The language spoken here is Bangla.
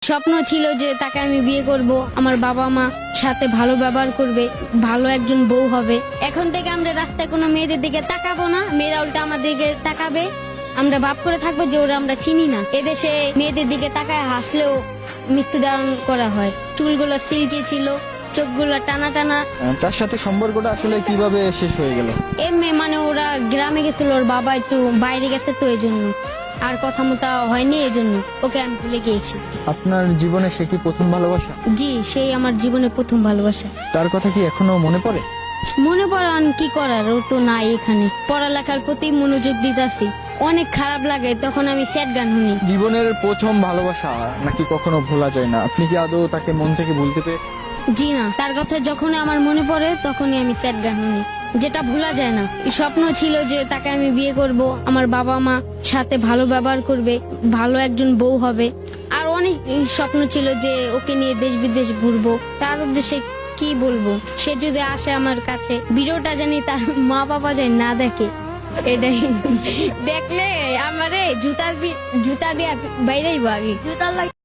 স্বপ্ন ছিল যে তাকে আমি বিয়ে করব, আমার বাবা মা সাথে ভালো ব্যবহার করবে, ভালো একজন বউ হবে। এখন থেকে আমরা রাস্তায় কোনো মেয়েদের দিকে তাকাবো না, মেয়েরা উল্টা আমাদের দিকে তাকাবে। আমরা ভাব করে থাকবো যে ওরা আমরা চিনি না। এদেশে মেয়েদের দিকে তাকায় হাসলেও মৃত্যুদণ্ড করা হয়। চুলগুলো সিল্কি ছিল, চোখগুলো টানা টানা। তার সাথে সম্পর্কটা আসলে কিভাবে শেষ হয়ে গেল? এমনি মানে ওরা গ্রামে গেছিল, ওর বাবা একটু বাইরে গেছে তো এই জন্য, আর কথা মতো হয়নি, এই জন্য ওকে আমি ভুলে গিয়েছি। আপনার জীবনে সে কি প্রথম ভালোবাসা? জি, সেই আমার জীবনে প্রথম ভালোবাসা। তার কথা কি এখনো মনে পড়ে? মনে পড়ান কি করার, ও তো নাই এখানে। পড়ালেখার প্রতি মনোযোগ দিতেছি, অনেক খারাপ লাগে তখন আমি স্যাড গান শুনি। জীবনের প্রথম ভালোবাসা নাকি কখনো ভোলা যায় না? আপনি কি আদৌ তাকে মন থেকে ভুলতে পেরে? জি না, তার কথা যখনই আমার মনে পড়ে তখনই আমি স্যাড গান শুনি, যেটা ভোলা যায় না। স্বপ্ন ছিল যে তাকে আমি বিয়ে করব, আমার বাবা মা সাথে ভালো ব্যবহার করবে, ভালো একজন বউ হবে। আর অনেক স্বপ্ন ছিল যে ওকে নিয়ে দেশ বিদেশ ঘুরবো। তার উদ্দেশ্যে কি বলবো, সে যদি আসে আমার কাছে, ভিডিওটা জানি তার মা বাবা যায় না দেখে, এটাই। দেখলে আমারে জুতা দিয়ে বাইরেই আগে।